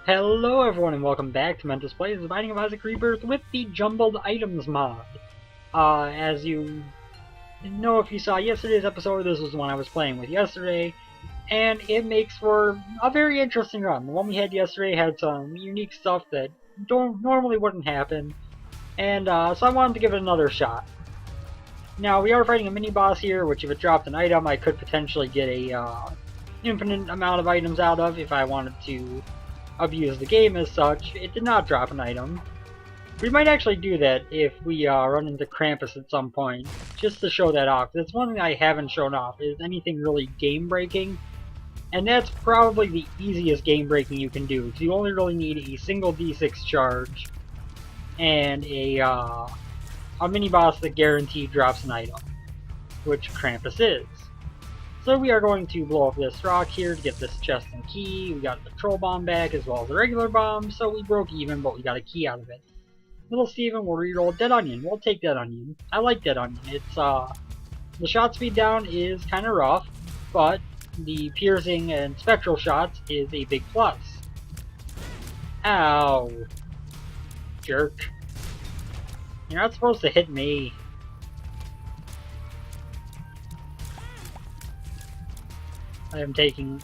Hello everyone and welcome back to Mentos Plays The Binding of Isaac Rebirth with the Jumbled Items mod. As you know, if you saw yesterday's episode, this was the one I was playing with yesterday, and it makes for a very interesting run. The one we had yesterday had some unique stuff that normally wouldn't happen, and so I wanted to give it another shot. Now, we are fighting a mini-boss here, which if it dropped an item, I could potentially get a infinite amount of items out of if I wanted to abuse the game as such. It did not drop an item. We might actually do that if we run into Krampus at some point, just to show that off. That's one thing I haven't shown off, is anything really game-breaking. And that's probably the easiest game-breaking you can do, because you only really need a single D6 charge and a mini-boss that guaranteed drops an item, which Krampus is. So we are going to blow up this rock here to get this chest and key. We got the troll bomb back as well as the regular bomb, so we broke even, but we got a key out of it. Little Steven will reroll Dead Onion. We'll take Dead Onion. I like Dead Onion. It's the shot speed down is kind of rough, but the piercing and spectral shots is a big plus. Ow. Jerk. You're not supposed to hit me. I am taking,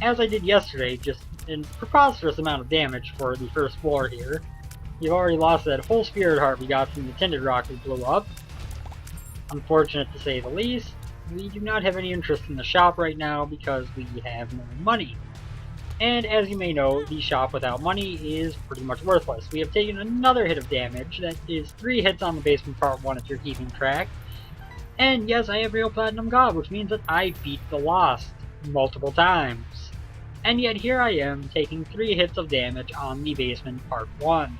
as I did yesterday, just a preposterous amount of damage for the first floor here. You've already lost that whole spirit heart we got from the tinted rock we blew up. Unfortunate to say the least. We do not have any interest in the shop right now because we have no money. And as you may know, the shop without money is pretty much worthless. We have taken another hit of damage. That is 3 hits on the basement part 1 if you're keeping track. And yes, I have Real Platinum God, which means that I beat the Lost multiple times. And yet here I am, taking 3 hits of damage on the basement part 1.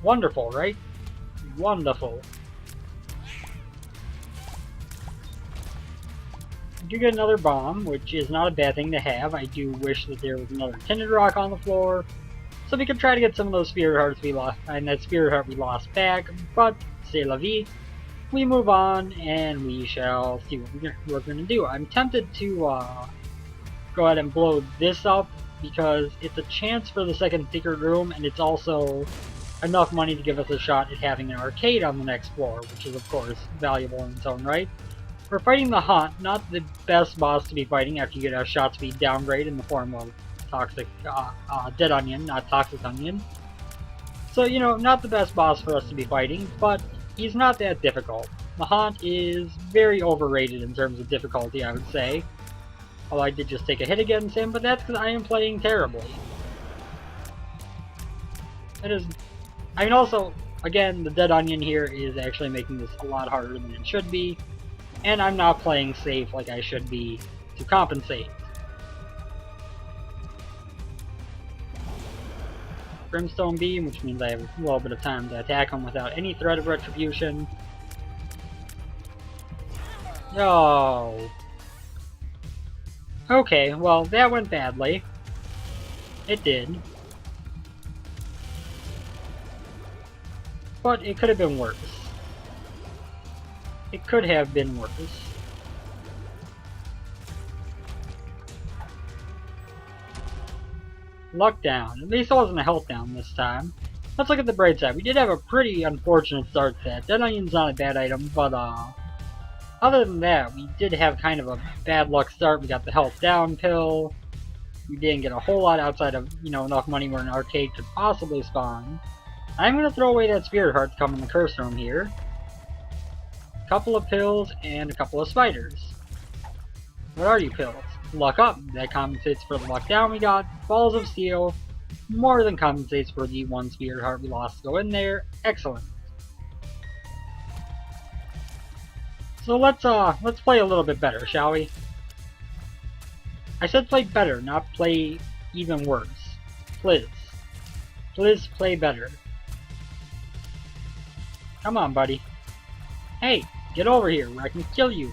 Wonderful, right? Wonderful. I do get another bomb, which is not a bad thing to have. I do wish that there was another tinted rock on the floor, so we could try to get some of those spirit hearts we lost, and that spirit heart we lost back, but c'est la vie. We move on, and we shall see what we're going to do. I'm tempted to go ahead and blow this up, because it's a chance for the second secret room, and it's also enough money to give us a shot at having an arcade on the next floor, which is of course valuable in its own right. We're fighting the Haunt, not the best boss to be fighting after you get a shot speed downgrade in the form of toxic Dead Onion, not Toxic Onion. So, you know, not the best boss for us to be fighting, but he's not that difficult. The Haunt is very overrated in terms of difficulty, I would say. Although I did just take a hit against him, but that's because I am playing terribly. It is. I mean, also, again, the Dead Onion here is actually making this a lot harder than it should be. And I'm not playing safe like I should be to compensate. Brimstone Beam, which means I have a little bit of time to attack him without any threat of retribution. Oh. Okay, well, that went badly. It did. But it could have been worse. It could have been worse. Luck down. At least it wasn't a health down this time. Let's look at the bright side. We did have a pretty unfortunate start to that. Dead Onion's not a bad item, but other than that, we did have kind of a bad luck start. We got the health down pill. We didn't get a whole lot outside of, you know, enough money where an arcade could possibly spawn. I'm going to throw away that spirit heart to come in the curse room here. Couple of pills and a couple of spiders. What are you pills? Luck up. That compensates for the luck down we got. Balls of steel more than compensates for the 1 spirit heart we lost to go in there. Excellent. So let's play a little bit better, shall we? I said play better, not play even worse. Please. Please play better. Come on, buddy. Hey, get over here where I can kill you.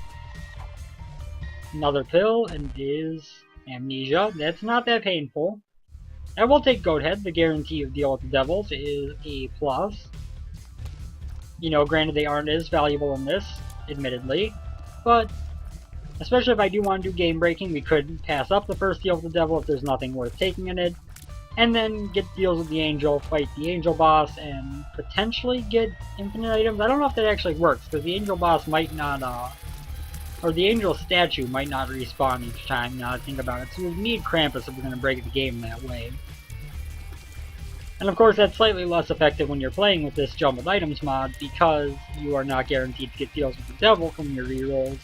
Another pill, and is amnesia. That's not that painful. I will take Goathead. The guarantee of deal with the devils is a plus. You know, granted they aren't as valuable in this, admittedly, but Especially if I do want to do game breaking, we could pass up the first deal with the devil if there's nothing worth taking in it, and then get deals with the angel, fight the angel boss, and potentially get infinite items. I don't know if that actually works, because the angel boss might not, or the angel statue might not respawn each time, now that I think about it, so we need Krampus if we're going to break the game that way. And of course that's slightly less effective when you're playing with this jumbled items mod, because you are not guaranteed to get deals with the devil from your rerolls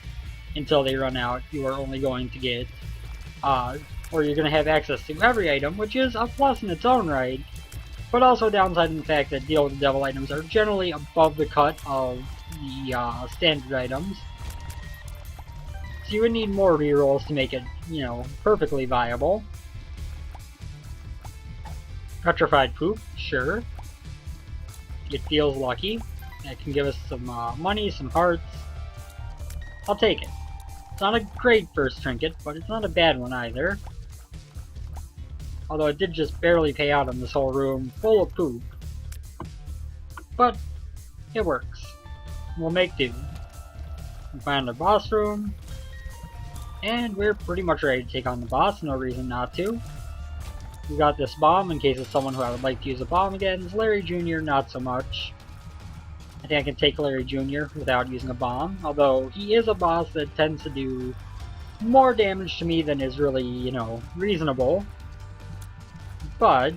until they run out. You are only going to get, or you're going to have access to every item, which is a plus in its own right, but also downside in the fact that deal with the devil items are generally above the cut of the standard items. So you would need more rerolls to make it, you know, perfectly viable. Petrified Poop, sure. It feels lucky. That can give us some money, some hearts. I'll take it. It's not a great first trinket, but it's not a bad one either. Although it did just barely pay out on this whole room full of poop. But it works. We'll make do. We find the boss room. And we're pretty much ready to take on the boss, no reason not to. We got this bomb in case it's someone who I would like to use a bomb against. Larry Jr. not so much. I think I can take Larry Jr. without using a bomb, although he is a boss that tends to do more damage to me than is really, you know, reasonable. But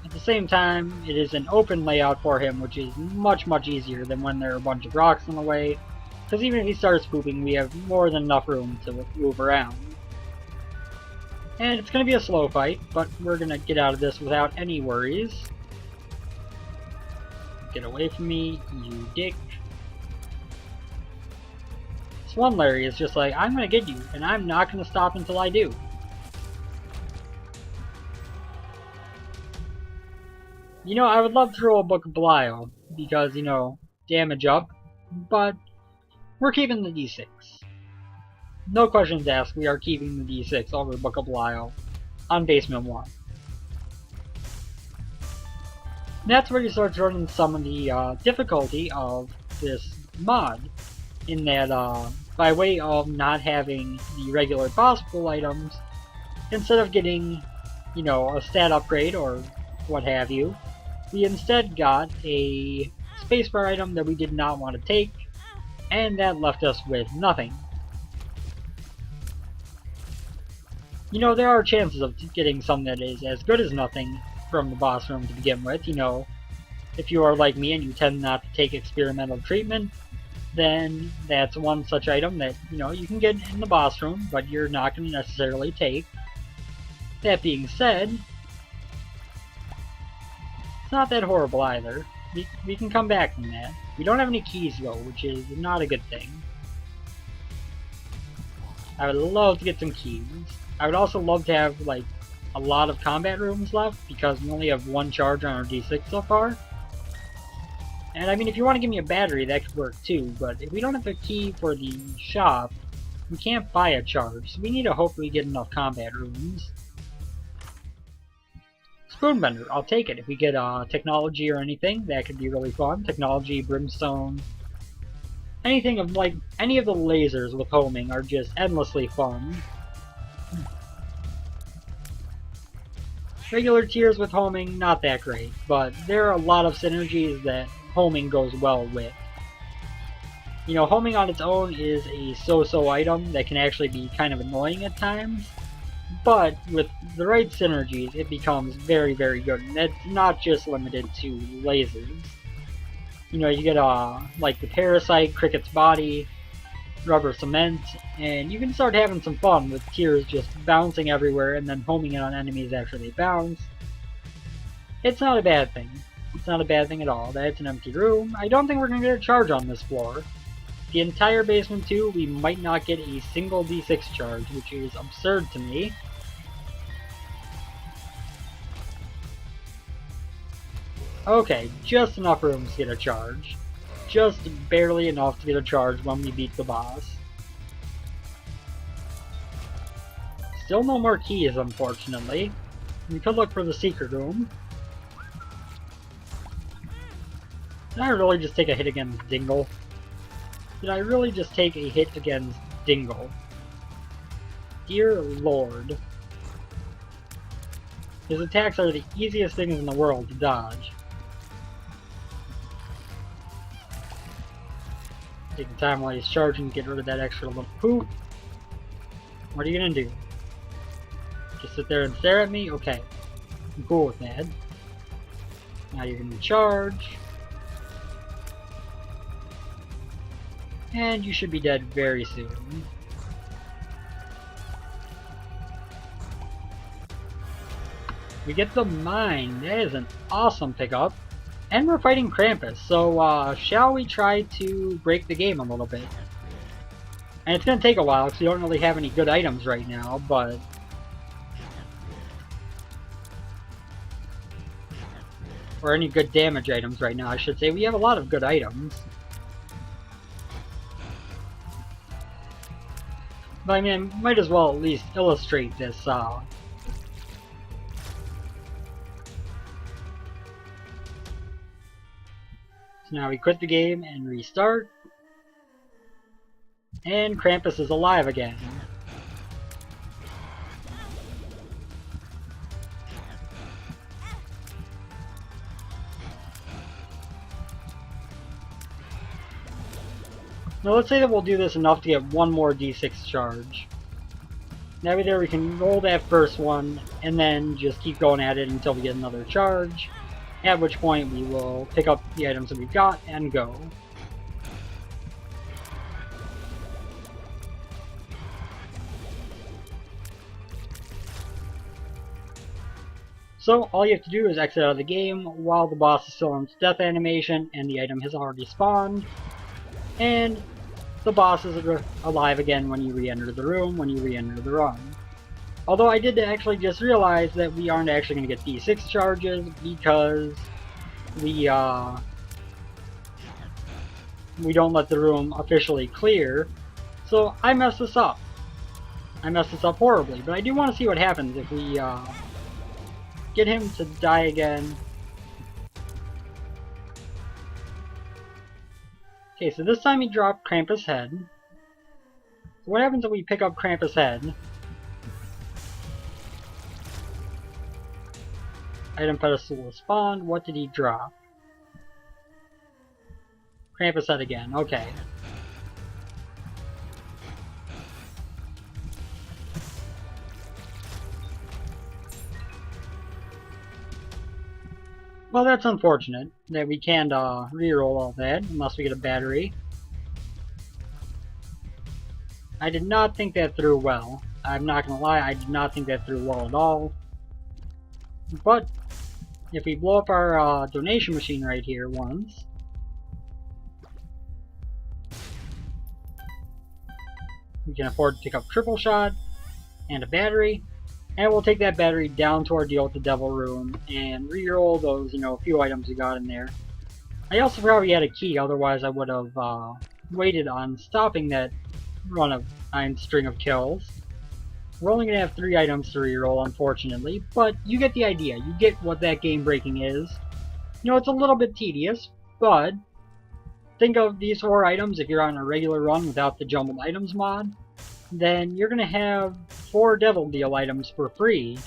at the same time, it is an open layout for him, which is much, much easier than when there are a bunch of rocks in the way. Because even if he starts pooping, we have more than enough room to move around. And it's going to be a slow fight, but we're going to get out of this without any worries. Get away from me, you dick. This one Larry is just like, I'm going to get you, and I'm not going to stop until I do. You know, I would love to throw a Book of Belial, because, you know, damage up, but we're keeping the D6. No questions asked, we are keeping the D6 over Book of Belial on Basement 1. And that's where you start to run into some of the difficulty of this mod, in that by way of not having the regular boss pool items, instead of getting, you know, a stat upgrade or what have you, we instead got a spacebar item that we did not want to take, and that left us with nothing. You know, there are chances of getting something that is as good as nothing from the boss room to begin with. You know, if you are like me and you tend not to take experimental treatment, then that's one such item that, you know, you can get in the boss room, but you're not going to necessarily take. That being said, it's not that horrible either. We can come back from that. We don't have any keys though, which is not a good thing. I would love to get some keys. I would also love to have, like, a lot of combat rooms left, because we only have one charge on our D6 so far. And I mean, if you want to give me a battery, that could work too, but if we don't have a key for the shop, we can't buy a charge, so we need to hopefully get enough combat rooms. Spoonbender, I'll take it. If we get technology or anything, that could be really fun. Technology, brimstone, anything of, like, any of the lasers with homing are just endlessly fun. Regular tiers with homing, not that great, but there are a lot of synergies that homing goes well with. You know, homing on its own is a so-so item that can actually be kind of annoying at times, but with the right synergies, it becomes very, very good, and it's not just limited to lasers. You know, you get, like the Parasite, Cricket's Body, Rubber Cement, and you can start having some fun with tiers just bouncing everywhere and then homing in on enemies after they bounce. It's not a bad thing. It's not a bad thing at all. That's an empty room. I don't think we're going to get a charge on this floor. The entire basement 2, we might not get a single D6 charge, which is absurd to me. Okay, just enough room to get a charge. Just barely enough to get a charge when we beat the boss. Still no more keys, unfortunately. We could look for the secret room. Can I really just take a hit against Dingle? Did I really just take a hit against Dingle? Dear Lord. His attacks are the easiest things in the world to dodge. Take the time while he's charging to get rid of that extra little poop. What are you gonna do? Just sit there and stare at me? Okay. I'm cool with that. Now you're gonna charge. And you should be dead very soon. We get the mine. That is an awesome pickup. And we're fighting Krampus, so shall we try to break the game a little bit? And it's going to take a while because we don't really have any good items right now, but... or any good damage items right now, I should say. We have a lot of good items. But I mean, I might as well at least illustrate this, So now we quit the game and restart. And Krampus is alive again. Now let's say that we'll do this enough to get one more D6 charge. That way there we can roll that first one and then just keep going at it until we get another charge. At which point we will pick up the items that we've got and go. So all you have to do is exit out of the game while the boss is still in its death animation and the item has already spawned. And the boss is alive again when you re-enter the room, when you re-enter the run. Although I did actually just realize that we aren't actually going to get D6 charges because we don't let the room officially clear. So I messed this up. I messed this up horribly, but I do want to see what happens if we get him to die again. Okay, so this time he dropped Krampus' head. So what happens if we pick up Krampus' head? Item pedestal will spawn. What did he drop? Krampus head again. Okay. Well, that's unfortunate that we can't reroll all that unless we get a battery. I did not think that through well. I'm not gonna lie, I did not think that through well at all. But if we blow up our donation machine right here once, we can afford to pick up triple shot and a battery, and we'll take that battery down to our deal with the Devil Room and re-roll those, few items we got in there. I also probably had a key, otherwise I would have waited on stopping that run of 9 string of kills. We're only going to have 3 items to reroll, unfortunately, but you get the idea. You get what that game breaking is. It's a little bit tedious, but think of these 4 items. If you're on a regular run without the jumbled items mod, then you're going to have 4 Devil Deal items for free.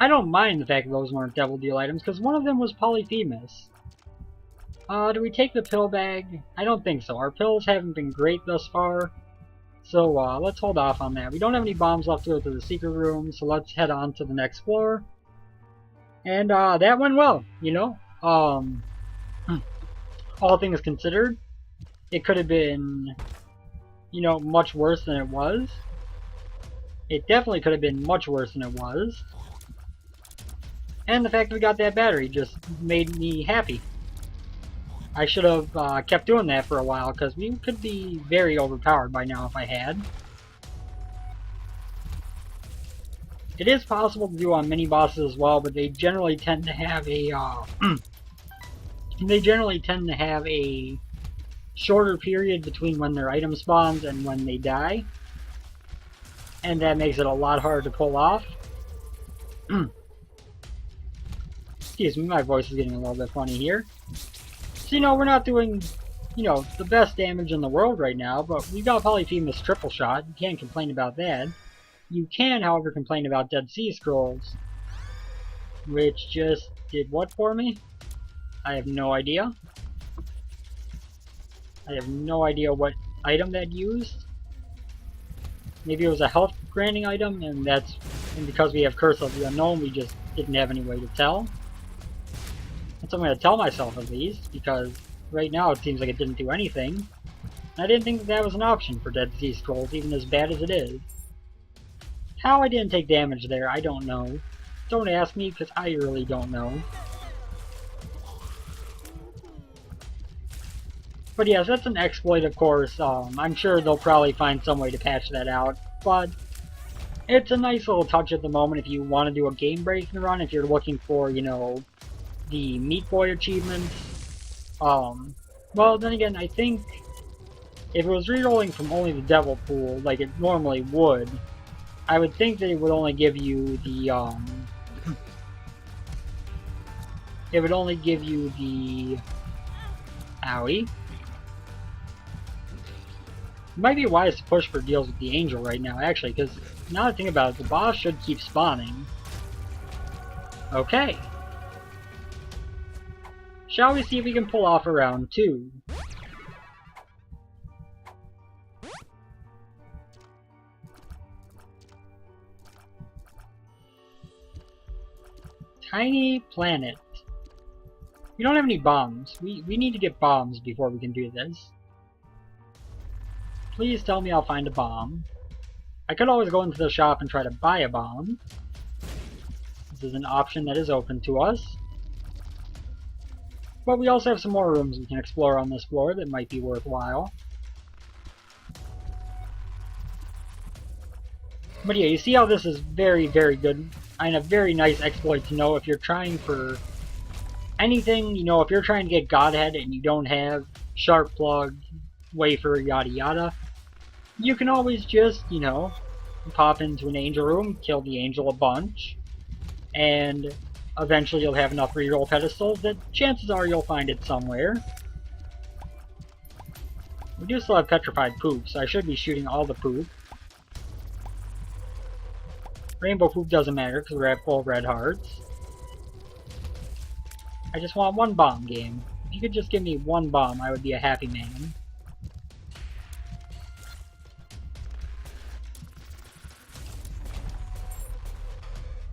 I don't mind the fact that those weren't Devil Deal items, because one of them was Polyphemus. Do we take the pill bag? I don't think so. Our pills haven't been great thus far, so let's hold off on that. We don't have any bombs left to go to the secret room, so let's head on to the next floor. And that went well, all things considered. It could have been, much worse than it was. It definitely could have been much worse than it was. And the fact that we got that battery just made me happy. I should have kept doing that for a while, because we could be very overpowered by now if I had. It is possible to do on mini bosses as well, but they generally tend to have a shorter period between when their item spawns and when they die. and that makes it a lot harder to pull off. Excuse me, my voice is getting a little bit funny here. So, you know, we're not doing, you know, the best damage in the world right now, but we got Polyphemus triple shot. You can't complain about that. You can, however, complain about Dead Sea Scrolls, which just did what for me? I have no idea. I have no idea what item that used. Maybe it was a health granting item, and because we have Curse of the Unknown, we just didn't have any way to tell. That's what I'm going to tell myself at least, because right now it seems like it didn't do anything. And I didn't think that was an option for Dead Sea Scrolls, even as bad as it is. How I didn't take damage there, I don't know. Don't ask me, because I really don't know. But yes, that's an exploit, of course. I'm sure they'll probably find some way to patch that out, but it's a nice little touch at the moment if you want to do a game-breaking run, if you're looking for, you know, the Meat Boy achievements. Well, then again, I think if it was rerolling from only the Devil Pool, like it normally would, I would think that it would only give you the, it would only give you the... Owie. It might be wise to push for deals with the Angel right now, actually, because now that I think about it, the boss should keep spawning. Okay. Shall we see if we can pull off a round 2? Tiny planet. We don't have any bombs. We need to get bombs before we can do this. Please tell me I'll find a bomb. I could always go into the shop and try to buy a bomb. This is an option that is open to us. But we also have some more rooms we can explore on this floor that might be worthwhile. But yeah, you see how this is very, very good, and a very nice exploit to know if you're trying for anything, you know, if you're trying to get Godhead and you don't have Sharp Plug, Wafer, yada yada, you can always just, you know, pop into an angel room, kill the angel a bunch, and eventually you'll have enough reroll pedestals that chances are you'll find it somewhere. We do still have petrified poop, so I should be shooting all the poop. Rainbow poop doesn't matter because we're at full red hearts. I just want one bomb, game. If you could just give me one bomb, I would be a happy man.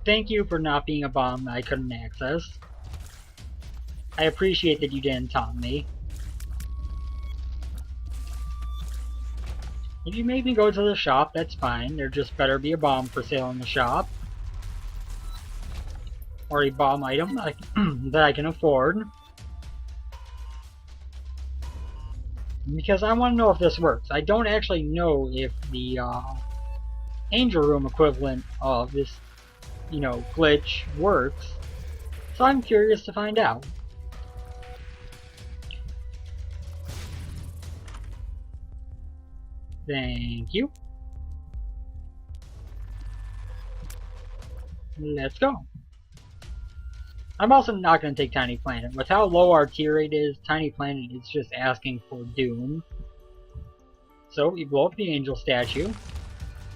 Thank you for not being a bomb that I couldn't access. I appreciate that you didn't taunt me. If you made me go to the shop, that's fine. There just better be a bomb for sale in the shop. Or a bomb item that I can afford. Because I want to know if this works. I don't actually know if the Angel Room equivalent of this, you know, glitch works. So I'm curious to find out. Thank you. Let's go. I'm also not going to take Tiny Planet. With how low our tier rate is, Tiny Planet is just asking for doom. So we blow up the Angel statue,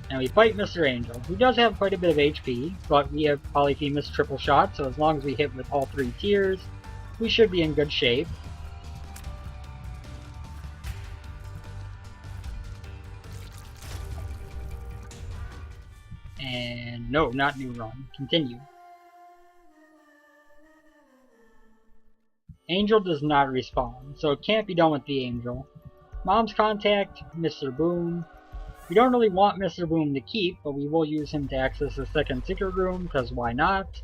and we fight Mr. Angel, who does have quite a bit of HP, but we have Polyphemus triple shot, so as long as we hit with all 3 tiers, we should be in good shape. And no, not new run. Continue. Angel does not respawn, so it can't be done with the Angel. Mom's contact, Mr. Boom. We don't really want Mr. Boom to keep, but we will use him to access the second secret room, because why not?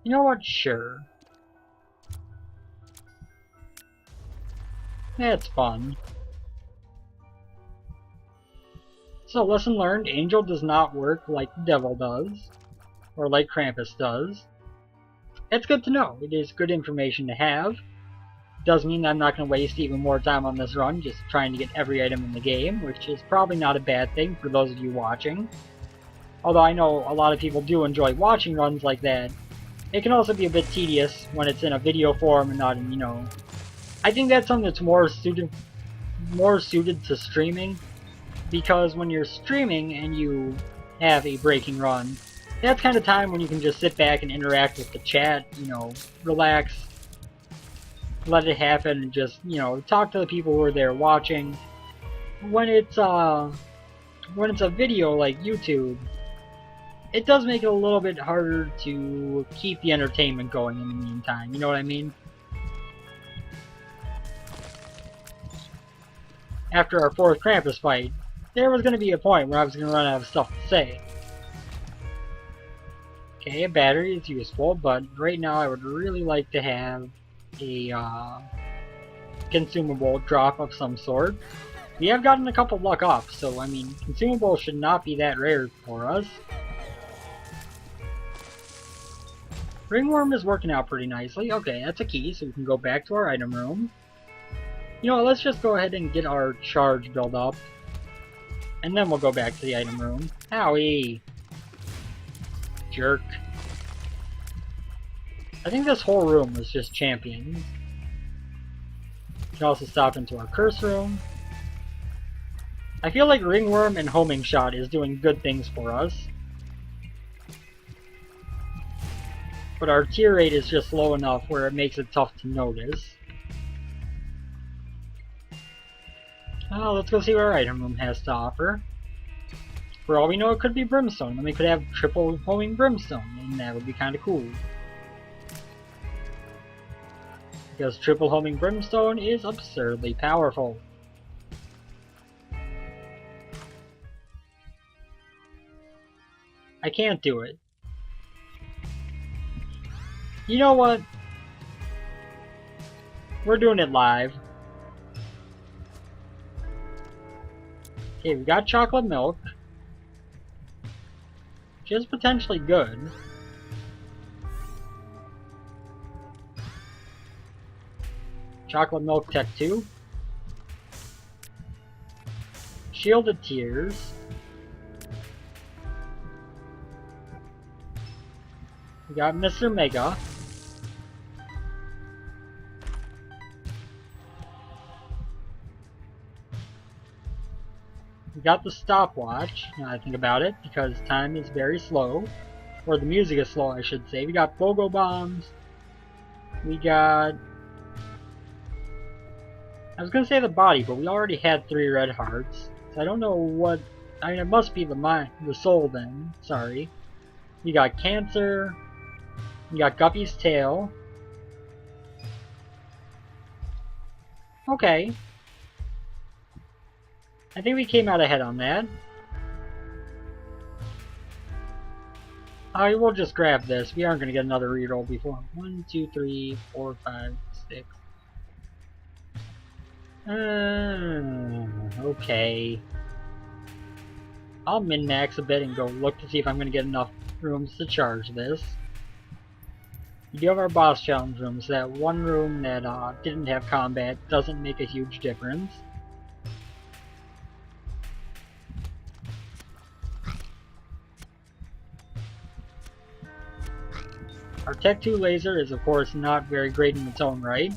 You know what? Sure. That's fun. So, lesson learned, Angel does not work like the Devil does, or like Krampus does. It's good to know. It is good information to have. Does mean that I'm not going to waste even more time on this run just trying to get every item in the game, which is probably not a bad thing for those of you watching. Although I know a lot of people do enjoy watching runs like that. It can also be a bit tedious when it's in a video form and not in, you know... I think that's something that's more suited to streaming, because when you're streaming and you have a breaking run, that's kind of time when you can just sit back and interact with the chat, you know, relax, let it happen, and just, you know, talk to the people who are there watching. When it's a video like YouTube, it does make it a little bit harder to keep the entertainment going in the meantime, you know what I mean? After our 4th Krampus fight, there was going to be a point where I was going to run out of stuff to say. Okay, a battery is useful, but right now I would really like to have a consumable drop of some sort. We have gotten a couple luck off, so I mean, consumables should not be that rare for us. Ringworm is working out pretty nicely. Okay, that's a key, so we can go back to our item room. You know what, let's just go ahead and get our charge build up. And then we'll go back to the item room. Owie! Jerk. I think this whole room was just champions. We can also stop into our curse room. I feel like Ringworm and Homing Shot is doing good things for us. But our tier rate is just low enough where it makes it tough to notice. Oh, let's go see what our item room has to offer. For all we know, it could be Brimstone. Then we could have triple homing Brimstone, and that would be kind of cool. Because triple homing Brimstone is absurdly powerful. I can't do it. You know what? We're doing it live. Okay, we got chocolate milk, which is potentially good. Chocolate milk tech 2. Shielded tears. We got Mr. Mega. We got the stopwatch, now I think about it, because time is very slow. Or the music is slow, I should say. We got Bogo Bombs. We got... I was gonna say the body, but we already had 3 red hearts. So I don't know what... I mean, it must be the soul then. Sorry. We got Cancer. We got Guppy's Tail. Okay. I think we came out ahead on that. We'll just grab this. We aren't going to get another reroll before. 1, 2, 3, 4, 5, 6. Okay. I'll min-max a bit and go look to see if I'm going to get enough rooms to charge this. We do have our boss challenge rooms. So that one room that didn't have combat doesn't make a huge difference. Our Tech 2 laser is of course not very great in its own right,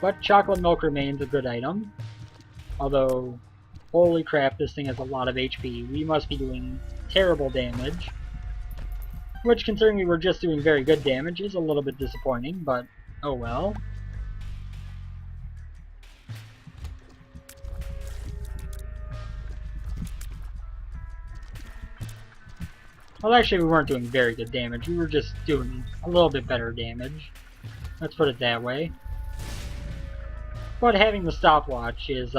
but chocolate milk remains a good item. Although, holy crap, this thing has a lot of HP. We must be doing terrible damage. Which, considering we were just doing very good damage, is a little bit disappointing, but oh well. Well, actually, we weren't doing very good damage. We were just doing a little bit better damage. Let's put it that way. But having the stopwatch is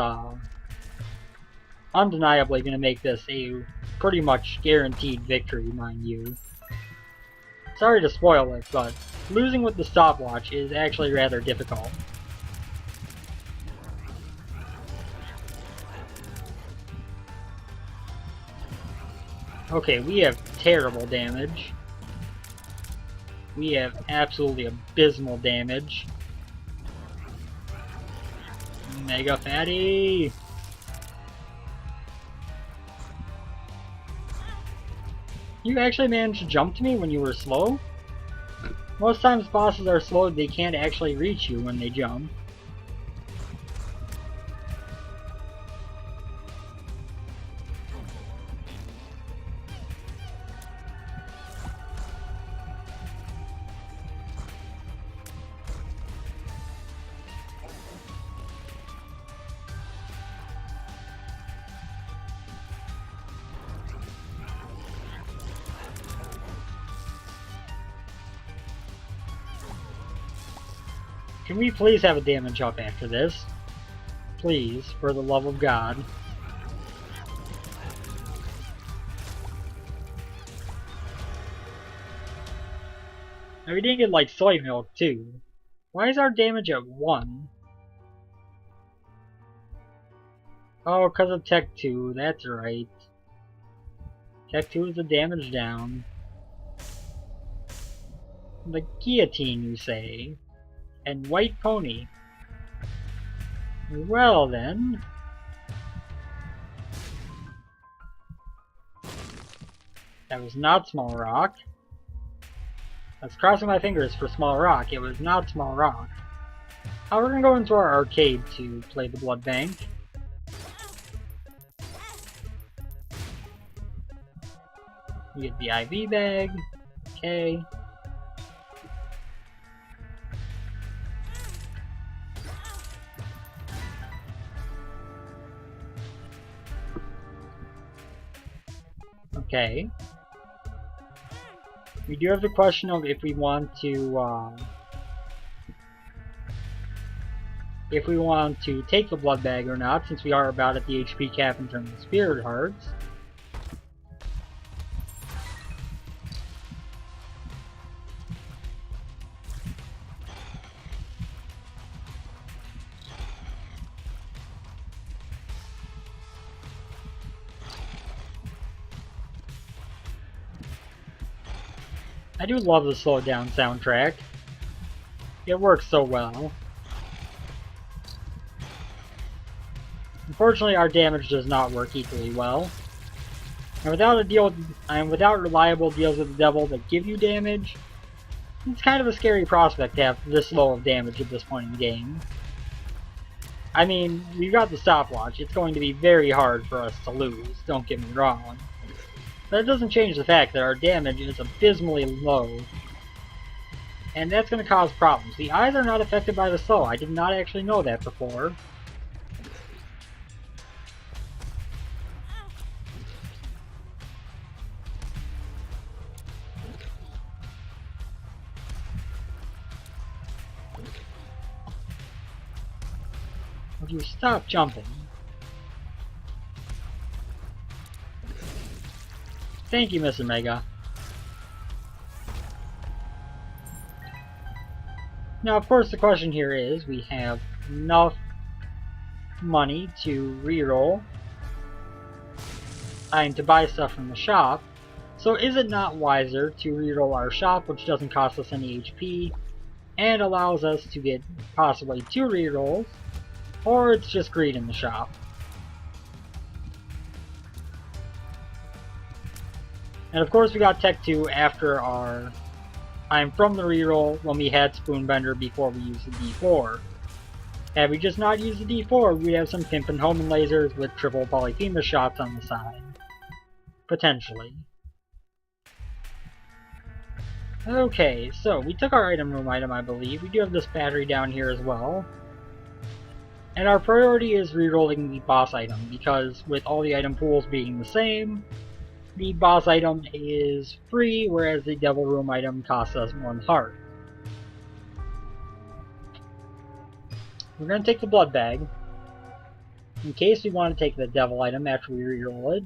undeniably going to make this a pretty much guaranteed victory, mind you. Sorry to spoil it, but losing with the stopwatch is actually rather difficult. Okay, we have terrible damage. We have absolutely abysmal damage. Mega fatty! You actually managed to jump to me when you were slow? Most times bosses are slow, they can't actually reach you when they jump. Can we please have a damage up after this? Please, for the love of God. Now we didn't get like soy milk too. Why is our damage at 1? Oh, because of Tech 2, that's right. Tech 2 is the damage down. The guillotine, you say? And white pony. Well then. That was not small rock. I was crossing my fingers for small rock. It was not small rock. Now we're gonna go into our arcade to play the blood bank. We get the IV bag. Okay. Okay. We do have the question of if we want to take the blood bag or not, since we are about at the HP cap in terms of spirit hearts. I do love the slowed down soundtrack. It works so well. Unfortunately, our damage does not work equally well. And without reliable deals with the devil that give you damage, it's kind of a scary prospect to have this low of damage at this point in the game. I mean, we've got the stopwatch. It's going to be very hard for us to lose, don't get me wrong. But it doesn't change the fact that our damage is abysmally low. And that's going to cause problems. The eyes are not affected by the slow. I did not actually know that before. Would you stop jumping? Thank you, Miss Omega. Now, of course, the question here is, we have enough money to reroll and to buy stuff from the shop, so is it not wiser to reroll our shop, which doesn't cost us any HP, and allows us to get possibly 2 rerolls, or it's just greed in the shop? And of course we got Tech 2 after our I'm from the reroll when we had Spoonbender before we used the D4. Had we just not used the D4, we'd have some Pimpin' Homin' lasers with triple Polyphemus shots on the side. Potentially. Okay, so we took our item room item, I believe. We do have this battery down here as well. And our priority is rerolling the boss item, because with all the item pools being the same, the boss item is free, whereas the Devil Room item costs us 1 heart. We're going to take the blood bag, in case we want to take the Devil item after we reroll it.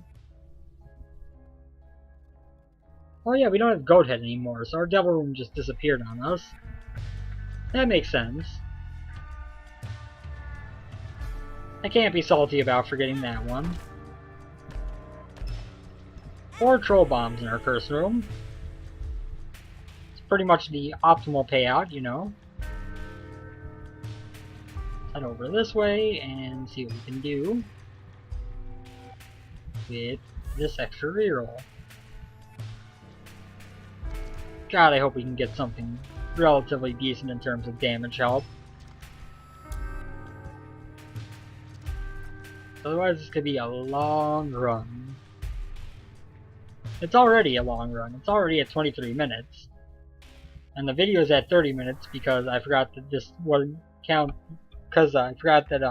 Oh yeah, we don't have Goat Head anymore, so our Devil Room just disappeared on us. That makes sense. I can't be salty about forgetting that one. 4 Troll Bombs in our Curse Room. It's pretty much the optimal payout, you know. Head over this way and see what we can do with this extra reroll. God, I hope we can get something relatively decent in terms of damage help. Otherwise, this could be a long run. It's already a long run. It's already at 23 minutes. And the video is at 30 minutes because I forgot that this wouldn't count. Because I forgot that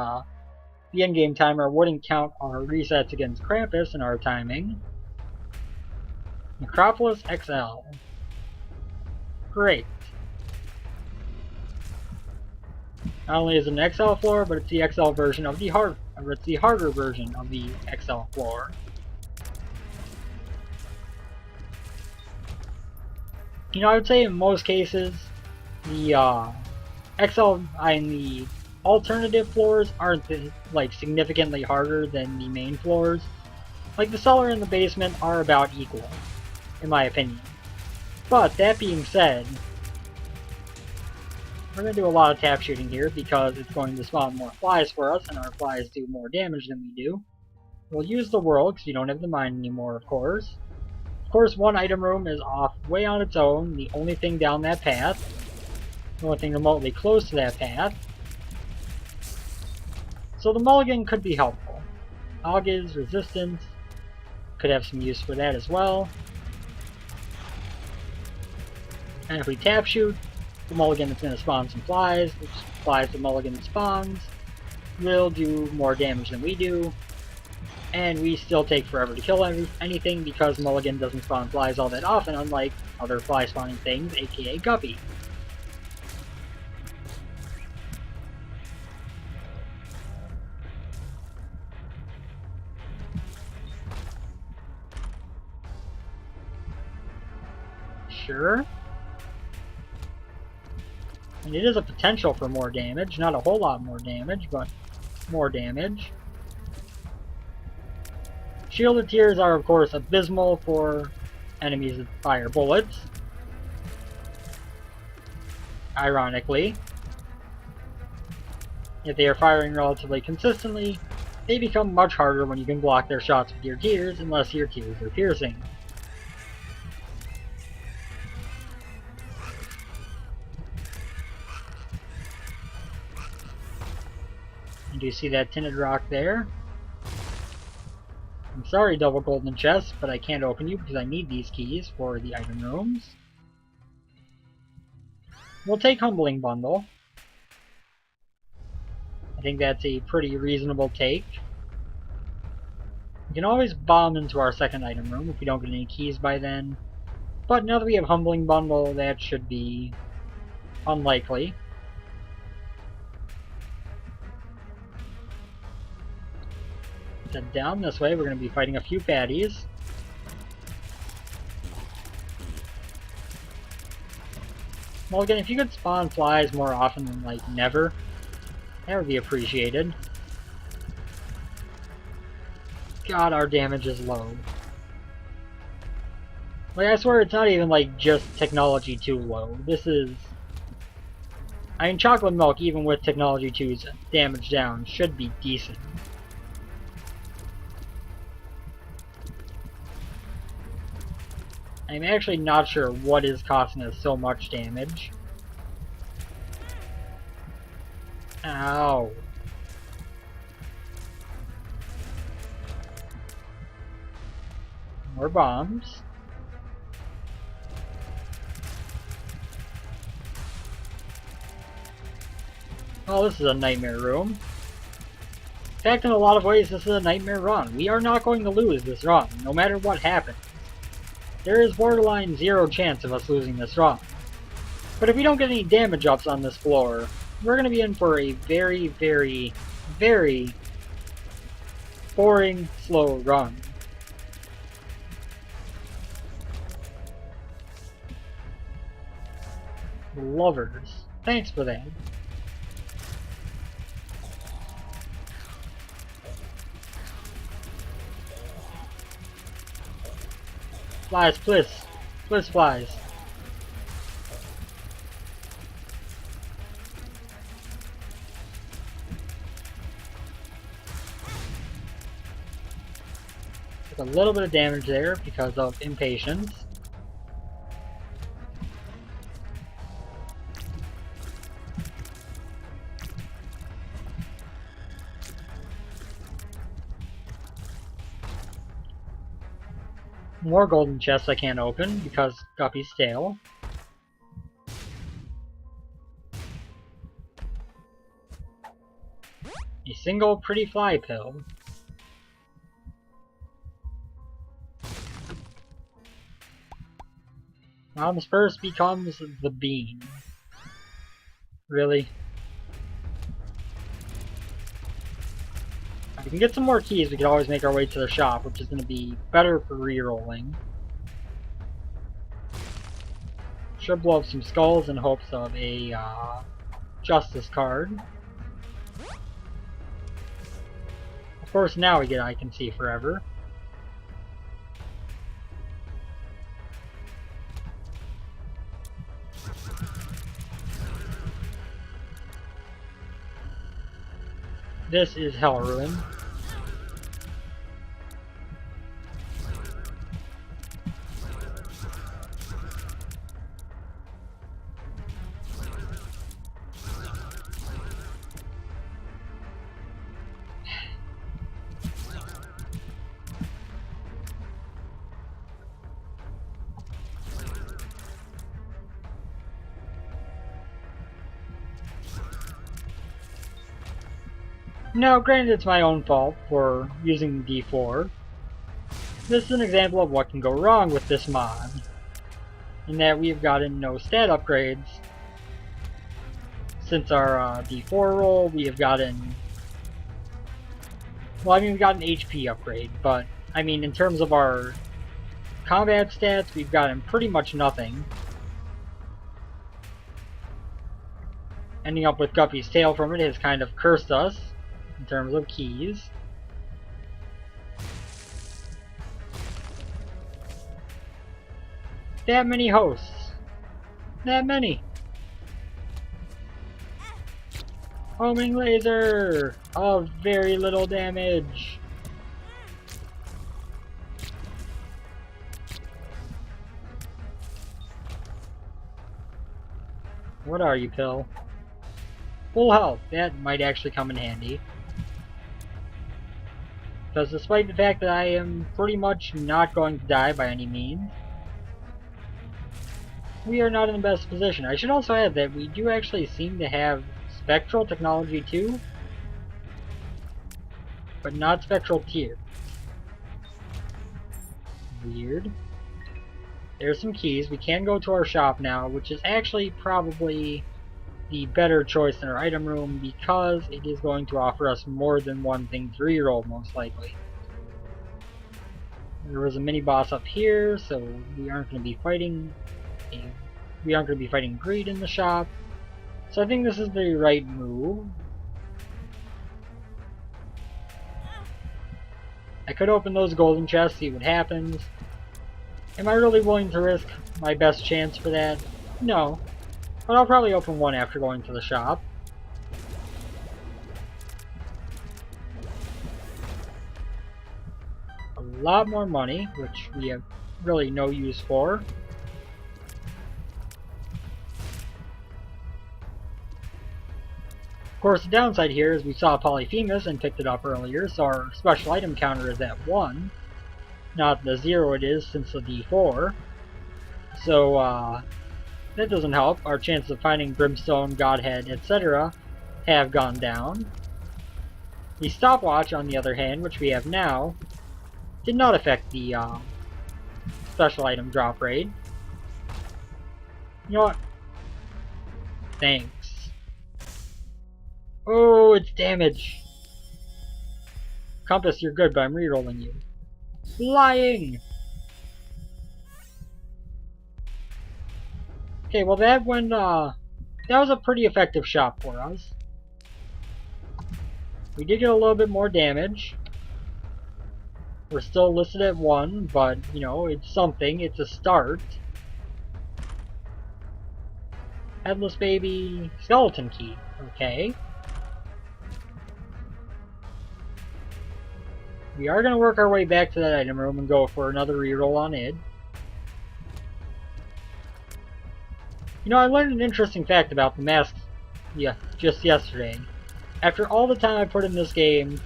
the endgame timer wouldn't count our resets against Krampus in our timing. NECROPOLIS XL. Great. Not only is it an XL floor, but it's the XL version of the harder version of the XL floor. You know, I would say in most cases, the XL and the alternative floors aren't like significantly harder than the main floors. Like the cellar and the basement are about equal, in my opinion. But that being said, we're going to do a lot of tap shooting here because it's going to spawn more flies for us, and our flies do more damage than we do. We'll use the world because we don't have the mine anymore, of course. Of course, one item room is off way on its own, the only thing down that path. The only thing remotely close to that path. So the mulligan could be helpful. Augurs, resistance, could have some use for that as well. And if we tap shoot, the mulligan is going to spawn some flies, which flies the mulligan spawns, will do more damage than we do, and we still take forever to kill anything because mulligan doesn't spawn flies all that often, unlike other fly spawning things, aka Guppy. Sure. And it is a potential for more damage, not a whole lot more damage, but more damage. Shielded tiers are of course abysmal for enemies that fire bullets. Ironically. If they are firing relatively consistently, they become much harder when you can block their shots with your tiers, unless your tiers are piercing. Do you see that tinted rock there? I'm sorry, double golden chest, but I can't open you because I need these keys for the item rooms. We'll take Humbling Bundle. I think that's a pretty reasonable take. We can always bomb into our second item room if we don't get any keys by then. But now that we have Humbling Bundle, that should be unlikely. Head down this way, we're going to be fighting a few fatties. Well, again, if you could spawn flies more often than, like, never, that would be appreciated. God, our damage is low. Like, I swear it's not even, like, just technology 2 low. This is... I mean, chocolate milk, even with technology 2's damage down, should be decent. I'm actually not sure what is costing us so much damage. Ow. More bombs. Oh, this is a nightmare room. In fact, in a lot of ways, this is a nightmare run. We are not going to lose this run, no matter what happens. There is borderline 0 chance of us losing this run. But if we don't get any damage ups on this floor, we're going to be in for a very, very, very boring, slow run. Lovers. Thanks for that. Flies, please. Please, flies. a little bit of damage there because of impatience. More golden chests I can't open because Guppy's tail. A single pretty fly pill. Mom's first becomes the bean. Really? If we can get some more keys, we can always make our way to the shop, which is going to be better for re-rolling. Should blow up some skulls in hopes of a justice card. Of course, now we get I Can See Forever. This is Hell Ruin. Now, granted, it's my own fault for using D4. This is an example of what can go wrong with this mod, in that we've gotten no stat upgrades. Since our D4 roll, we have gotten... Well, I mean, we got an HP upgrade, but, I mean, in terms of our combat stats, we've gotten pretty much nothing. Ending up with Guppy's tail from it has kind of cursed us in terms of keys. That many hosts. That many. Homing laser of very little damage. What are you, Pill? Full health. That might actually come in handy. Because despite the fact that I am pretty much not going to die by any means, we are not in the best position. I should also add that we do actually seem to have spectral technology too, but not spectral tier. Weird. There's some keys. We can go to our shop now, which is actually probably the better choice in our item room because it is going to offer us more than one thing to reroll, most likely. There was a mini boss up here, so we aren't going to be fighting greed in the shop. So I think this is the right move. I could open those golden chests, see what happens. Am I really willing to risk my best chance for that? No. But I'll probably open one after going to the shop. A lot more money, which we have really no use for. Of course, the downside here is we saw Polyphemus and picked it up earlier, so our special item counter is at 1. Not the 0 it is since the D4. So, that doesn't help. Our chances of finding Brimstone, Godhead, etc. have gone down. The stopwatch, on the other hand, which we have now, did not affect the special item drop rate. You know what? Thanks. Oh, it's damage. Compass, you're good, but I'm rerolling you. Flying! Okay, well that was a pretty effective shot for us. We did get a little bit more damage. We're still listed at 1, but, you know, it's something. It's a start. Headless Baby Skeleton Key. Okay. we are going to work our way back to that item room and go for another reroll on it. You know, I learned an interesting fact about the masks just yesterday. After all the time I put in this game,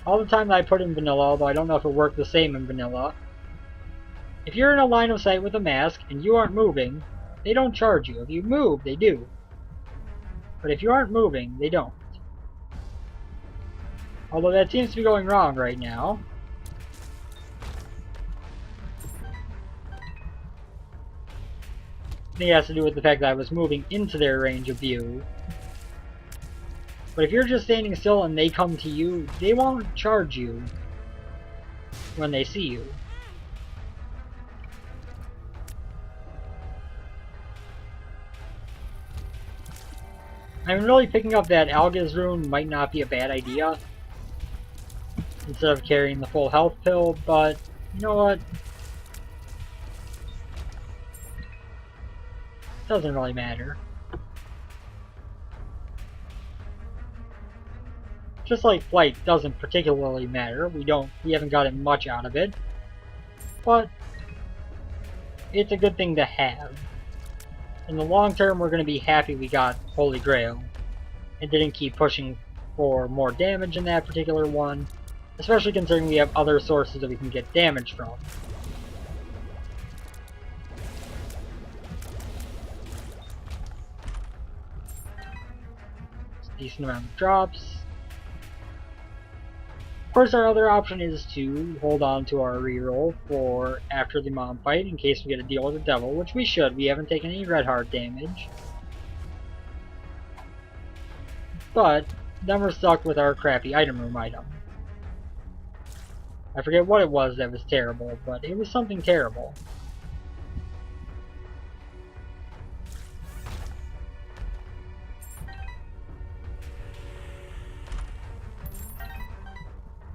all the time that I put in vanilla, although I don't know if it worked the same in vanilla, if you're in a line of sight with a mask and you aren't moving, they don't charge you. If you move, they do. But if you aren't moving, they don't. Although that seems to be going wrong right now. I think it has to do with the fact that I was moving into their range of view. But if you're just standing still and they come to you, they won't charge you when they see you. I'm really picking up that Alga's rune might not be a bad idea instead of carrying the full health pill, but you know what? Doesn't really matter. Just like flight doesn't particularly matter. We haven't gotten much out of it. But it's a good thing to have. In the long term, we're going to be happy we got Holy Grail and didn't keep pushing for more damage in that particular one, especially considering we have other sources that we can get damage from. Decent amount of drops. Of course, our other option is to hold on to our reroll for after the mom fight in case we get a deal with the devil, which we should. We haven't taken any red heart damage. But then we're stuck with our crappy item room item. I forget what it was that was terrible, but it was something terrible.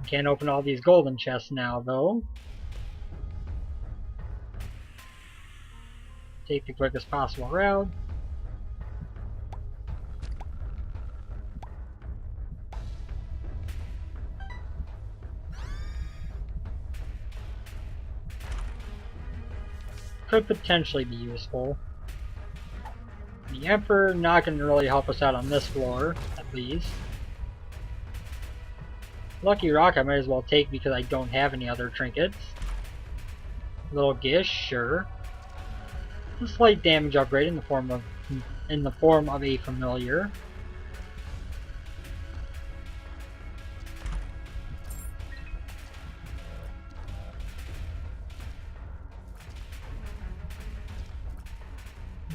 Can't open all these golden chests now, though. Take the quickest possible route. Could potentially be useful. The Emperor not going to really help us out on this floor, at least. Lucky Rock I might as well take because I don't have any other trinkets. Little Gish, sure. A slight damage upgrade in the form of a familiar.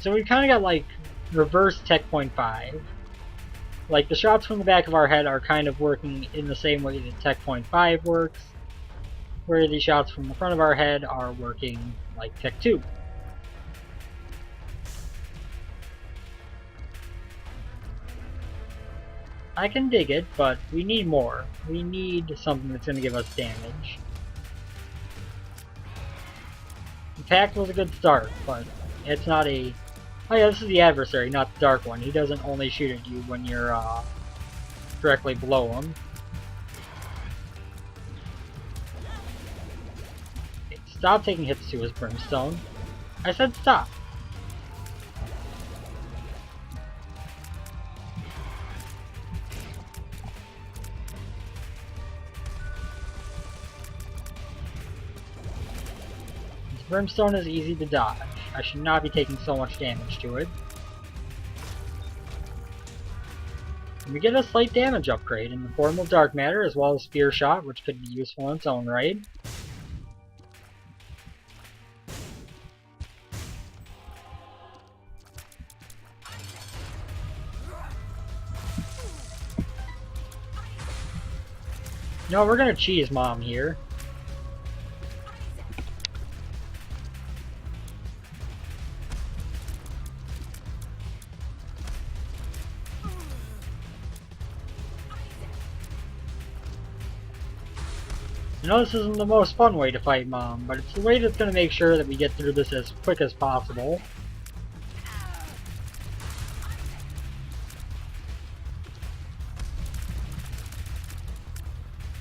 So we kind of got like reverse Tech Point 5. Like, the shots from the back of our head are kind of working in the same way that Tech Point 5 works, where the shots from the front of our head are working like Tech 2. I can dig it, but we need more. We need something that's going to give us damage. The Pact was a good start, but it's not a... Oh yeah, this is the adversary, not the Dark One. He doesn't only shoot at you when you're directly below him. Okay, stop taking hits to his Brimstone. I said stop. His Brimstone is easy to dodge. I should not be taking so much damage to it. And we get a slight damage upgrade in the form of Dark Matter as well as Spear Shot, which could be useful in its own right. No, we're gonna cheese Mom here. I know this isn't the most fun way to fight Mom, but it's the way that's going to make sure that we get through this as quick as possible.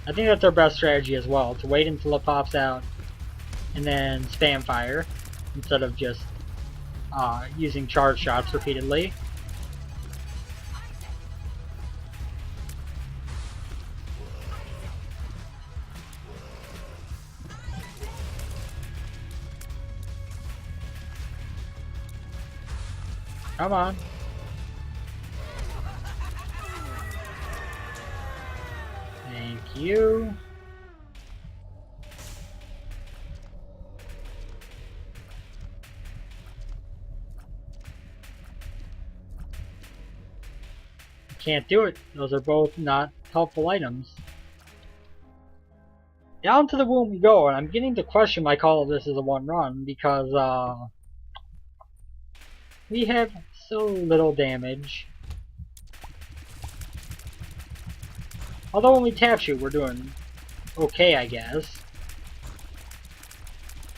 I think that's our best strategy as well, to wait until it pops out and then spam fire instead of just using charge shots repeatedly. Come on. Thank you. Can't do it. Those are both not helpful items. Down to the womb we go, and I'm getting to question my call of this as a one run because we have so little damage. Although when we tap shoot, we're doing okay, I guess.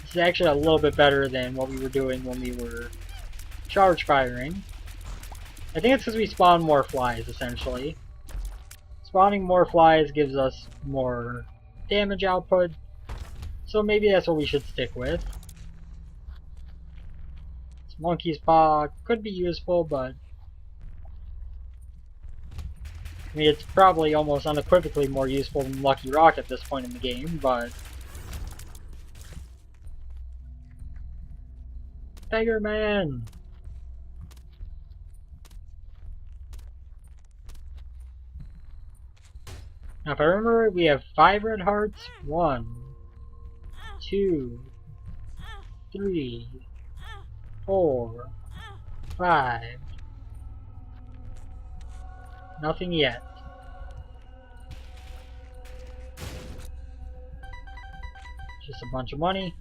This is actually a little bit better than what we were doing when we were charge firing. I think it's because we spawn more flies, essentially. Spawning more flies gives us more damage output, so maybe that's what we should stick with. This monkey's paw could be useful, but I mean, it's probably almost unequivocally more useful than Lucky Rock at this point in the game, but Beggar Man! Now if I remember, we have 5 red hearts. 1, 2, 3, 4, 5. Nothing yet. Just a bunch of money.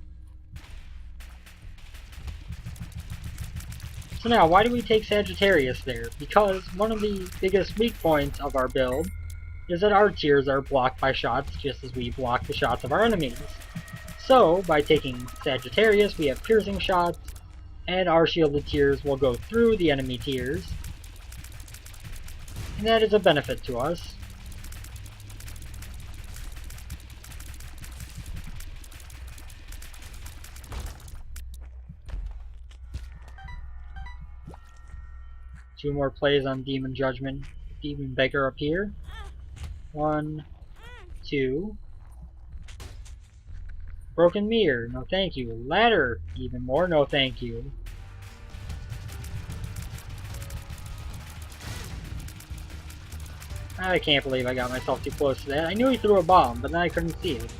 So now, why do we take Sagittarius there? Because one of the biggest weak points of our build is that our tiers are blocked by shots just as we block the shots of our enemies. So, by taking Sagittarius, we have piercing shots, and our shielded tiers will go through the enemy tiers. And that is a benefit to us. Two more plays on Demon Judgment, Demon Beggar up here. 1, 2. Broken Mirror, no thank you. Ladder, even more, no thank you. I can't believe I got myself too close to that. I knew he threw a bomb, but then I couldn't see it.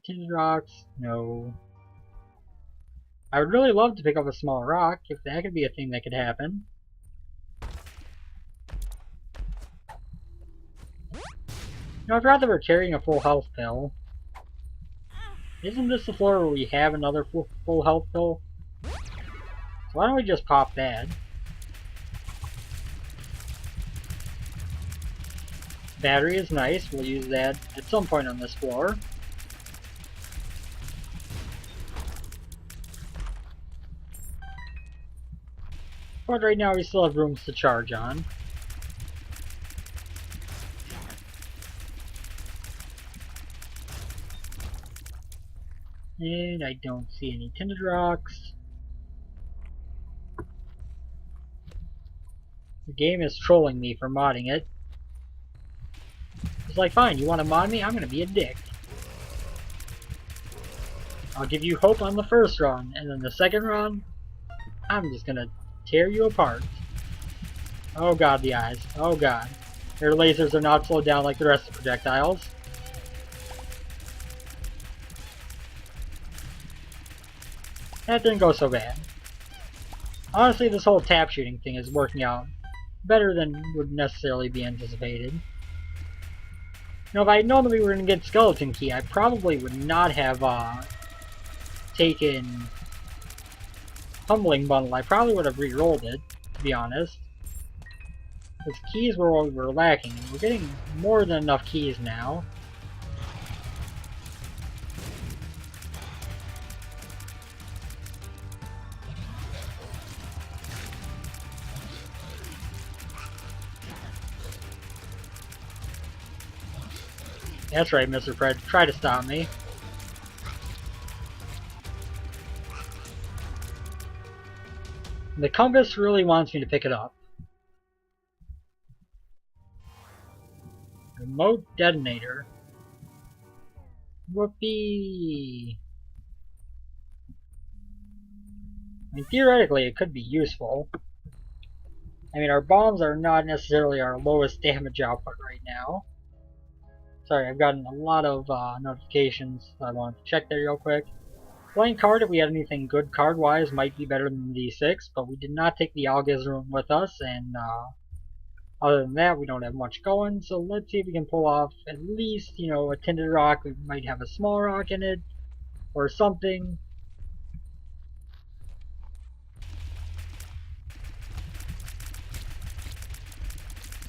Tinted rocks, no. I would really love to pick up a small rock, if that could be a thing that could happen. You know, I'd rather we're carrying a full health pill. Isn't this the floor where we have another full health pill? So why don't we just pop that? Battery is nice, we'll use that at some point on this floor. But right now we still have rooms to charge on. And I don't see any tinted rocks. The game is trolling me for modding it. It's like, fine, you want to mod me? I'm gonna be a dick. I'll give you hope on the first run, and then the second run, I'm just gonna tear you apart. Oh god, the eyes. Oh god. Their lasers are not slowed down like the rest of the projectiles. That didn't go so bad. Honestly, this whole tap shooting thing is working out better than would necessarily be anticipated. You know, if I had known that we were going to get Skeleton Key, I probably would not have taken Humbling Bundle. I probably would have re-rolled it, to be honest. Because keys were what we were lacking. We're getting more than enough keys now. That's right, Mr. Fred. Try to stop me. The compass really wants me to pick it up. Remote detonator. Whoopee! I mean, theoretically, it could be useful. I mean, our bombs are not necessarily our lowest damage output right now. Sorry, I've gotten a lot of notifications. I wanted to check there real quick. Playing card, if we had anything good card-wise, might be better than D6, but we did not take the Algiz room with us, and other than that, we don't have much going, so let's see if we can pull off at least, you know, a tinted rock. We might have a small rock in it, or something.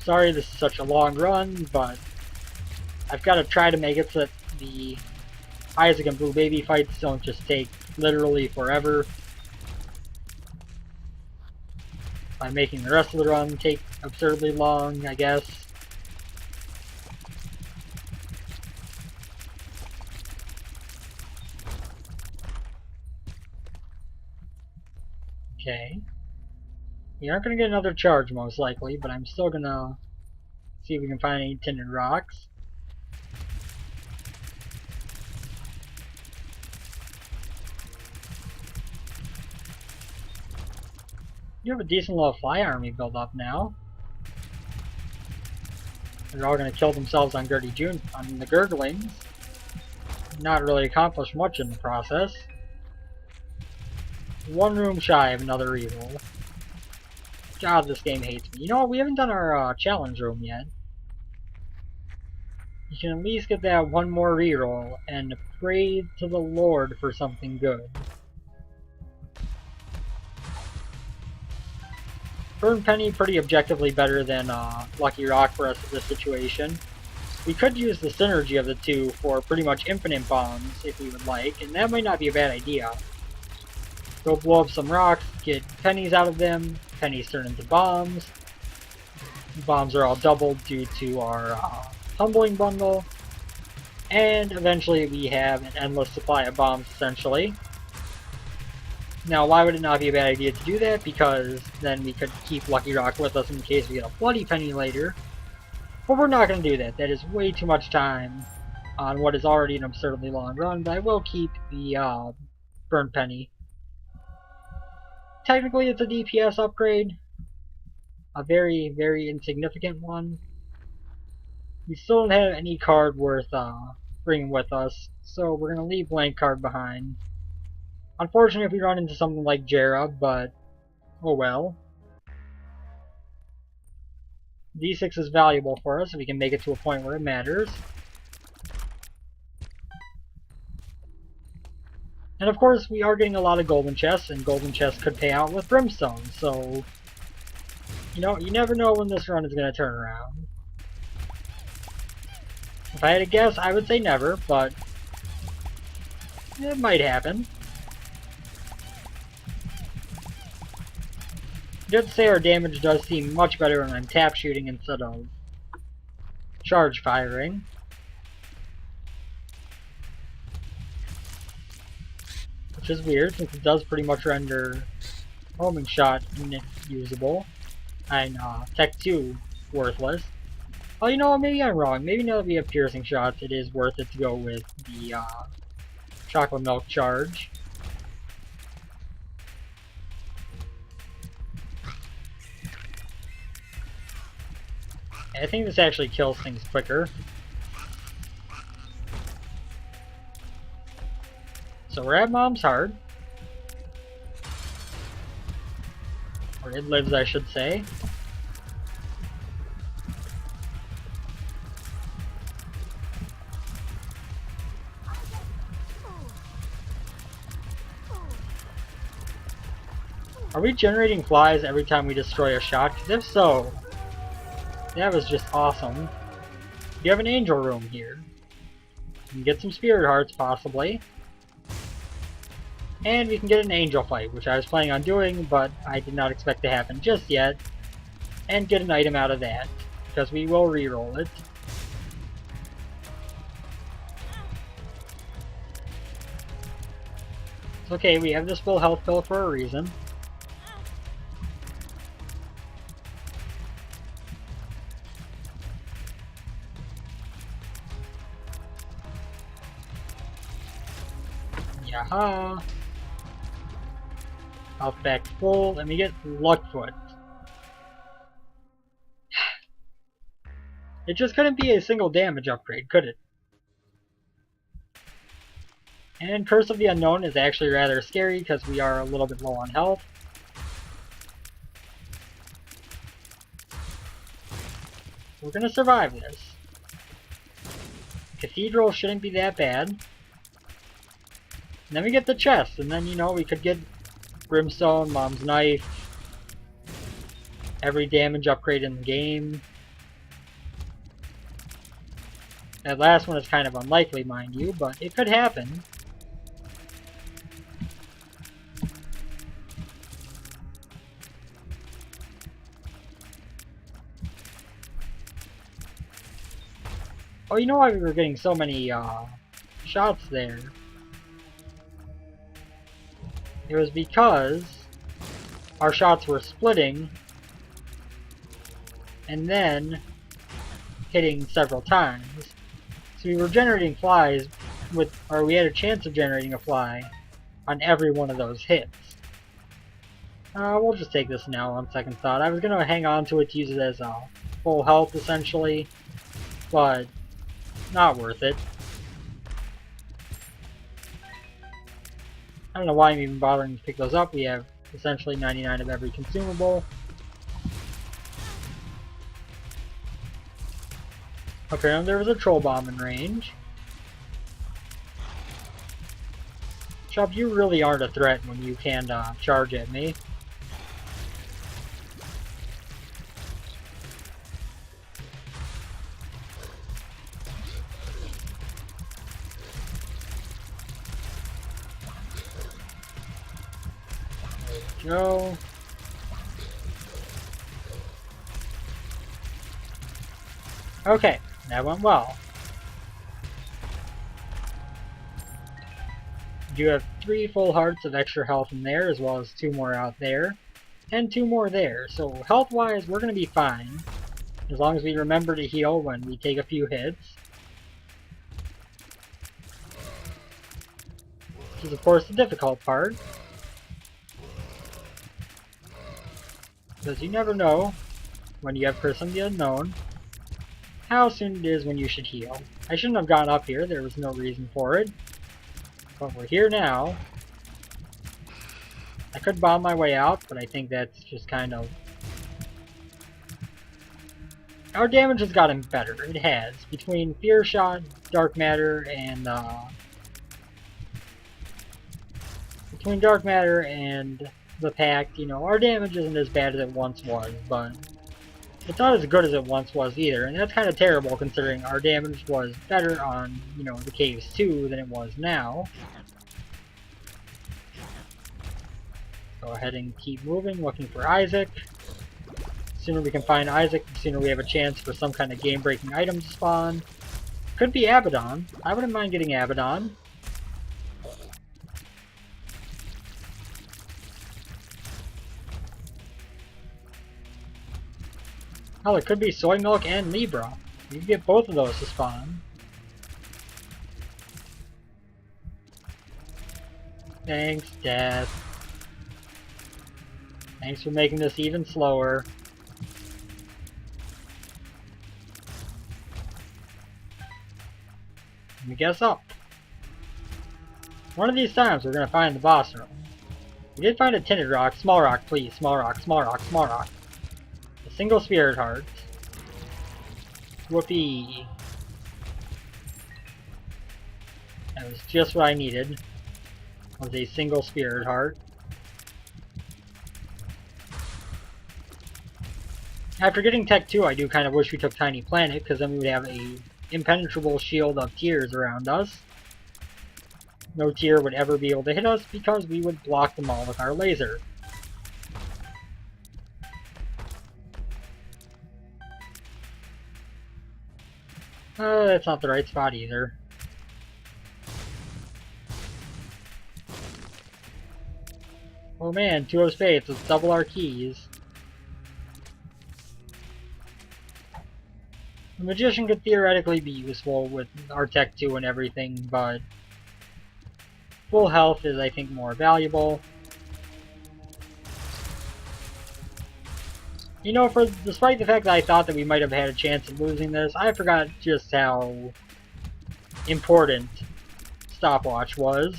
Sorry this is such a long run, but I've got to try to make it so that the Isaac and Blue Baby fights don't just take literally forever. By making the rest of the run take absurdly long, I guess. Okay. We aren't going to get another charge most likely, but I'm still going to see if we can find any tinted rocks. You have a decent little fly army built up now. They're all going to kill themselves on the Gurglings. Not really accomplish much in the process. One room shy of another evil. God, this game hates me. You know what? We haven't done our challenge room yet. You can at least get that one more reroll and pray to the Lord for something good. Burn Penny pretty objectively better than Lucky Rock for us in this situation. We could use the synergy of the two for pretty much infinite bombs if we would like, and that might not be a bad idea. Go blow up some rocks, get pennies out of them, pennies turn into bombs. Bombs are all doubled due to our tumbling bundle, and eventually we have an endless supply of bombs essentially. Now, why would it not be a bad idea to do that? Because then we could keep Lucky Rock with us in case we get a bloody penny later. But we're not going to do that. That is way too much time on what is already an absurdly long run, but I will keep the Burn Penny. Technically, it's a DPS upgrade. A very, very insignificant one. We still don't have any card worth bringing with us, so we're going to leave blank card behind. Unfortunately, if we run into something like Jera, but oh well. D6 is valuable for us if we can make it to a point where it matters. And of course, we are getting a lot of golden chests, and golden chests could pay out with brimstone, so you know, you never know when this run is going to turn around. If I had to guess, I would say never, but it might happen. I have to say our damage does seem much better when I'm tap shooting instead of charge firing. Which is weird since it does pretty much render homing shot usable and Tech 2 worthless. Oh, you know what? Maybe I'm wrong. Maybe now that we have piercing shots, it is worth it to go with the chocolate milk charge. I think this actually kills things quicker. So we're at Mom's Heart. Or it lives, I should say. Are we generating flies every time we destroy a shot? Because if so, that was just awesome. You have an angel room here. You can get some spirit hearts, possibly. And we can get an angel fight, which I was planning on doing, but I did not expect to happen just yet. And get an item out of that, because we will reroll it. It's okay, we have this full health pill for a reason. Yaha! Health back full. Let me get Luckfoot. It just couldn't be a single damage upgrade, could it? And Curse of the Unknown is actually rather scary because we are a little bit low on health. We're gonna survive this. Cathedral shouldn't be that bad. And then we get the chest, and then, you know, we could get Brimstone, Mom's Knife, every damage upgrade in the game. That last one is kind of unlikely, mind you, but it could happen. Oh, you know why we were getting so many shots there? It was because our shots were splitting and then hitting several times. So we were generating flies or we had a chance of generating a fly on every one of those hits. We'll just take this now on second thought. I was going to hang on to it to use it as full health essentially, but not worth it. I don't know why I'm even bothering to pick those up. We have essentially 99 of every consumable. Apparently there was a troll bomb in range. Chub, you really aren't a threat when you can charge at me. Go. Okay, that went well. You have 3 full hearts of extra health in there, as well as 2 more out there, and 2 more there. So health-wise, we're going to be fine, as long as we remember to heal when we take a few hits. Which is, of course, the difficult part. Because you never know, when you have Curse of the Unknown, how soon it is when you should heal. I shouldn't have gone up here, there was no reason for it. But we're here now. I could bomb my way out, but I think that's just kind of... Our damage has gotten better, it has. Between Fear Shot, Dark Matter, and... Between Dark Matter and the Pact, you know, our damage isn't as bad as it once was, but it's not as good as it once was either, and that's kind of terrible considering our damage was better on, you know, the Caves 2 than it was now. Go ahead and keep moving, looking for Isaac. The sooner we can find Isaac, the sooner we have a chance for some kind of game-breaking item to spawn. Could be Abaddon. I wouldn't mind getting Abaddon. Hell, it could be Soy Milk and Libra. You can get both of those to spawn. Thanks, Death. Thanks for making this even slower. Let me guess up. One of these times we're gonna find the boss room. We did find a tinted rock. Small rock, please. Small rock, small rock, small rock. A single spirit heart. Whoopee. That was just what I needed. Was a single spirit heart. After getting Tech 2, I do kind of wish we took Tiny Planet, because then we would have a impenetrable shield of tears around us. No tear would ever be able to hit us, because we would block them all with our laser. That's not the right spot either. Oh man, 2 of spades, let's double our keys. The Magician could theoretically be useful with our Tech 2 and everything, but full health is, I think, more valuable. You know, despite the fact that I thought that we might have had a chance of losing this, I forgot just how important Stopwatch was.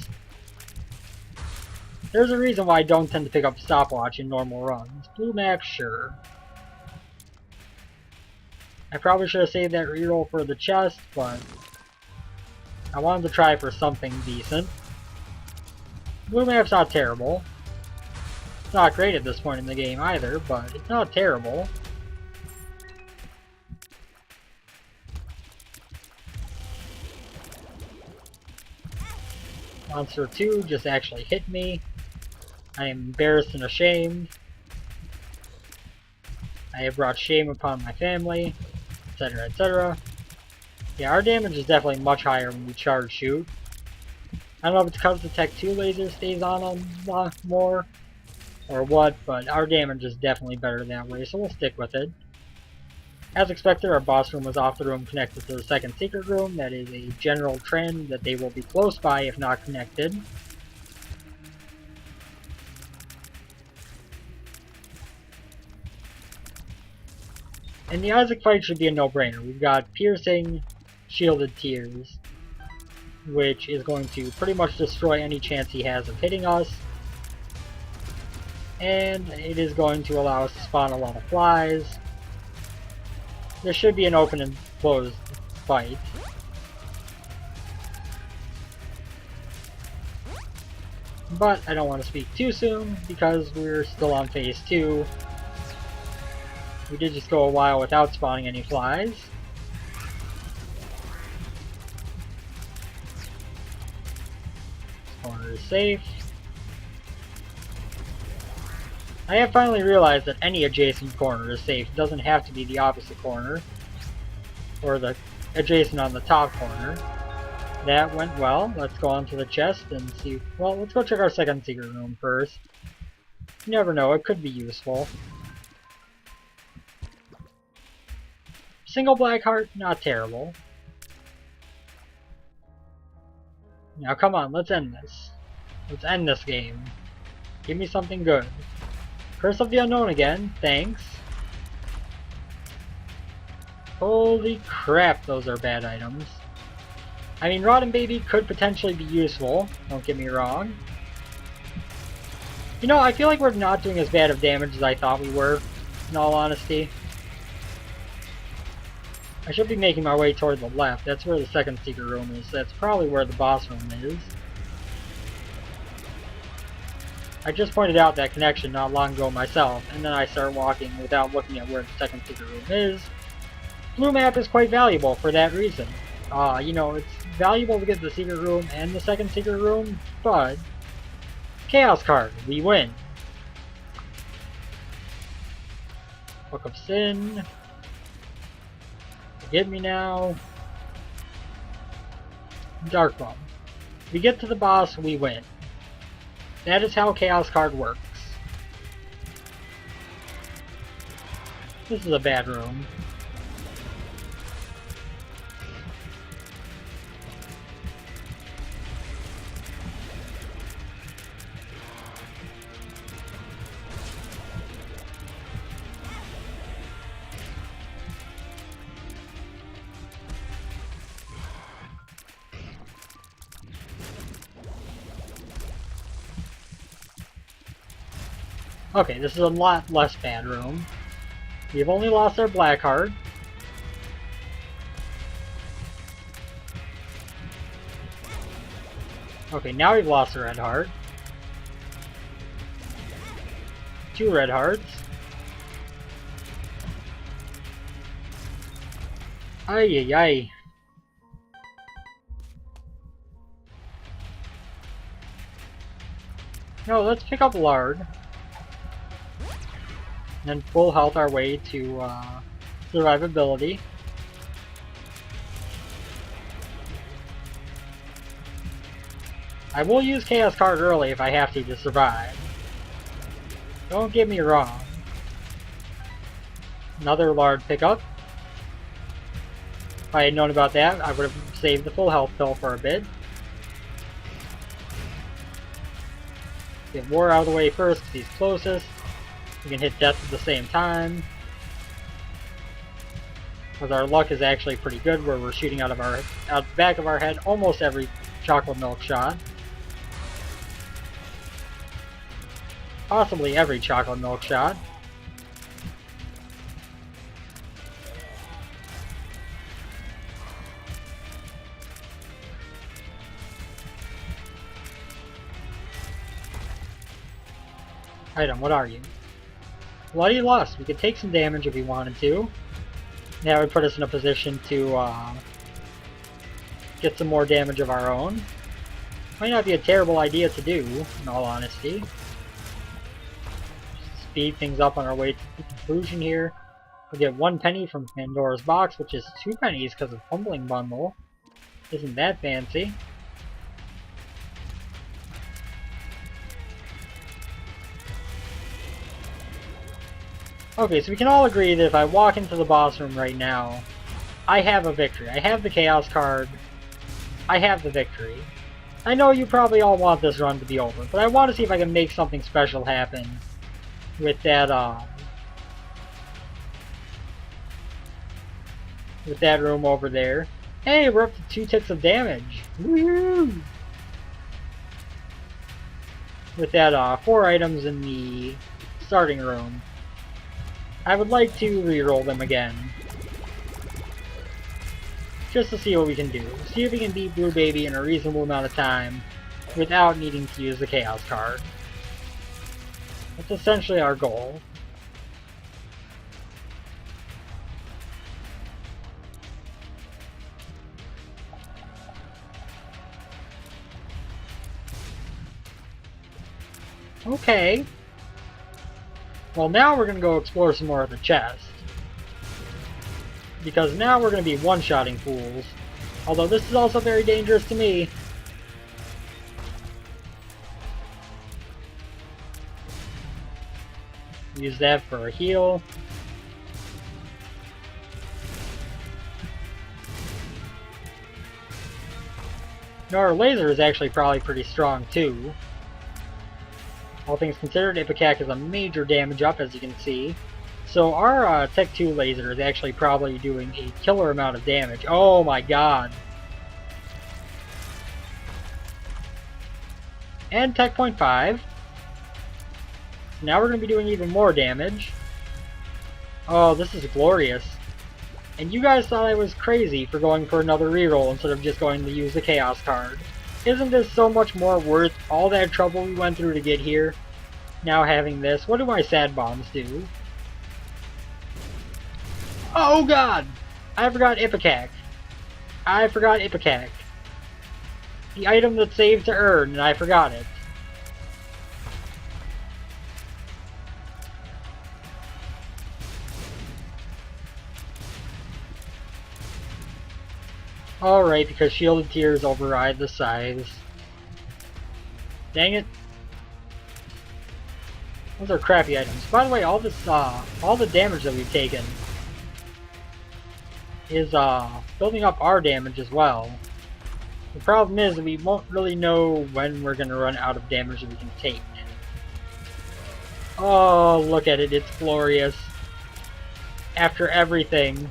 There's a reason why I don't tend to pick up Stopwatch in normal runs. Blue map, sure. I probably should have saved that reroll for the chest, but I wanted to try for something decent. Blue map's not terrible. It's not great at this point in the game either, but it's not terrible. Monster 2 just actually hit me. I am embarrassed and ashamed. I have brought shame upon my family, etc., etc. Yeah, our damage is definitely much higher when we charge shoot. I don't know if it's because the Tech 2 laser stays on a lot more, or what, but our damage is definitely better that way, so we'll stick with it. As expected, our boss room was off the room connected to the second secret room. That is a general trend that they will be close by if not connected. And the Isaac fight should be a no-brainer. We've got Piercing, Shielded Tears, which is going to pretty much destroy any chance he has of hitting us. And it is going to allow us to spawn a lot of flies. There should be an open and closed fight. But I don't want to speak too soon, because we're still on phase 2. We did just go a while without spawning any flies. This corner is safe. I have finally realized that any adjacent corner is safe. It doesn't have to be the opposite corner, or the adjacent on the top corner. That went well. Let's go on to the chest and see. Well, let's go check our second secret room first. You never know, it could be useful. Single black heart, not terrible. Now come on, let's end this. Let's end this game. Give me something good. Curse of the Unknown again, thanks. Holy crap, those are bad items. I mean, Rotten Baby could potentially be useful, don't get me wrong. You know, I feel like we're not doing as bad of damage as I thought we were, in all honesty. I should be making my way toward the left. That's where the second secret room is. That's probably where the boss room is. I just pointed out that connection not long ago myself, and then I start walking without looking at where the second secret room is. Blue map is quite valuable for that reason. You know, it's valuable to get the secret room and the second secret room, but Chaos card, we win. Book of Sin. Forgive me now. Dark Bum. We get to the boss, we win. That is how Chaos card works. This is a bad room. Okay, this is a lot less bad room. We've only lost our black heart. Okay, now we've lost a red heart. 2 red hearts. Ay ay ay. No, let's pick up lard. And full health our way to survivability. I will use Chaos card early if I have to survive. Don't get me wrong. Another large pickup. If I had known about that, I would have saved the full health pill for a bit. Get War out of the way first because he's closest. We can hit Death at the same time. Because our luck is actually pretty good where we're shooting out the back of our head almost every chocolate milk shot. Possibly every chocolate milk shot. Item, what are you? Bloody Lust. We could take some damage if we wanted to. That would put us in a position to get some more damage of our own. Might not be a terrible idea to do, in all honesty. Speed things up on our way to the conclusion here. We get 1 penny from Pandora's Box, which is 2 pennies because of Humbling Bundle. Isn't that fancy? Okay, so we can all agree that if I walk into the boss room right now, I have a victory. I have the Chaos card. I have the victory. I know you probably all want this run to be over, but I want to see if I can make something special happen with that room over there. Hey, we're up to 2 ticks of damage. Woohoo! With that 4 items in the starting room. I would like to reroll them again. Just to see what we can do. See if we can beat Blue Baby in a reasonable amount of time without needing to use the Chaos card. That's essentially our goal. Okay. Well, now we're going to go explore some more of the chest. Because now we're going to be one-shotting fools. Although this is also very dangerous to me. Use that for a heal. Now our laser is actually probably pretty strong too. All things considered, Ipecac is a major damage up, as you can see. So our Tech 2 laser is actually probably doing a killer amount of damage. Oh my god. And Tech Point 5. Now we're going to be doing even more damage. Oh, this is glorious. And you guys thought I was crazy for going for another reroll instead of just going to use the Chaos card. Isn't this so much more worth all that trouble we went through to get here? Now having this, what do my sad bombs do? Oh god! I forgot Ipecac. I forgot Ipecac. The item that saved to earn, and I forgot it. Alright, because Shielded Tears override the size. Dang it. Those are crappy items. By the way, all the damage that we've taken is building up our damage as well. The problem is that we won't really know when we're going to run out of damage that we can take. Oh, look at it. It's glorious. After everything.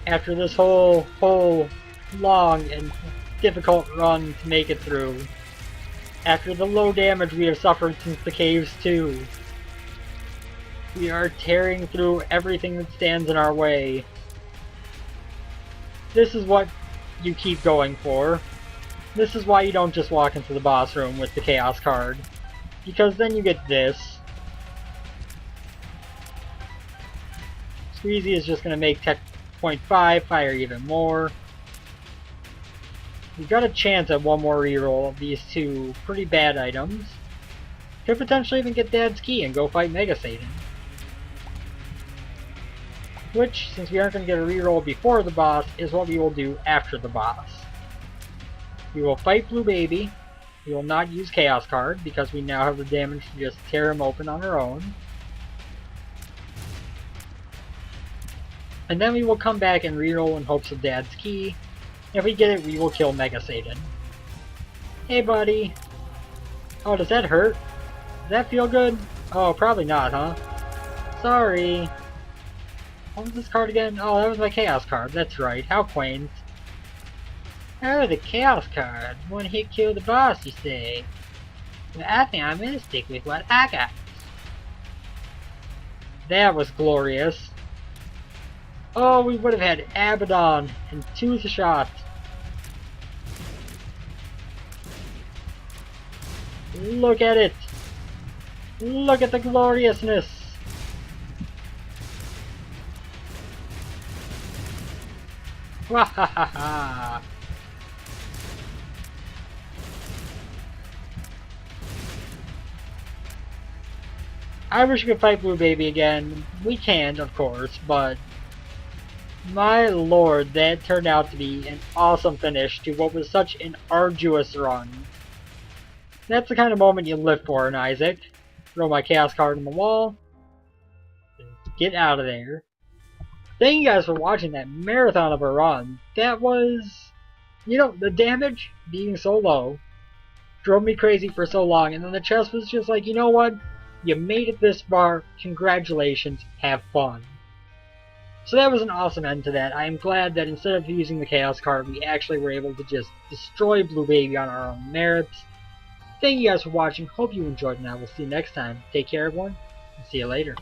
After this whole long and difficult run to make it through. After the low damage we have suffered since the caves 2. We are tearing through everything that stands in our way. This is what you keep going for. This is why you don't just walk into the boss room with the Chaos card. Because then you get this. Squeezy is just going to make Tech Point 5 fire even more. We've got a chance at one more reroll of these 2 pretty bad items. Could potentially even get Dad's Key and go fight Mega Satan. Which, since we aren't going to get a reroll before the boss, is what we will do after the boss. We will fight Blue Baby. We will not use Chaos Card because we now have the damage to just tear him open on our own. And then we will come back and reroll in hopes of Dad's Key. If we get it, we will kill Mega Satan. Hey, buddy. Oh, does that hurt? Does that feel good? Oh, probably not, huh? Sorry. What was this card again? Oh, that was my Chaos card. That's right. How quaint. Oh, the Chaos card. One hit kill the boss, you say? Well, I think I'm gonna stick with what I got. That was glorious. Oh, we would have had Abaddon and Tooth Shot. Look at it! Look at the gloriousness! Wahahaha! I wish we could fight Blue Baby again. We can't, of course, but my lord, that turned out to be an awesome finish to what was such an arduous run. That's the kind of moment you live for in Isaac. Throw my Chaos card on the wall. Get out of there. Thank you guys for watching that marathon of a run. That was, you know, the damage being so low drove me crazy for so long, and then the chest was just like, you know what? You made it this far. Congratulations. Have fun. So that was an awesome end to that. I am glad that instead of using the Chaos card, we actually were able to just destroy Blue Baby on our own merits. Thank you guys for watching. Hope you enjoyed, and I will see you next time. Take care, everyone, and see you later.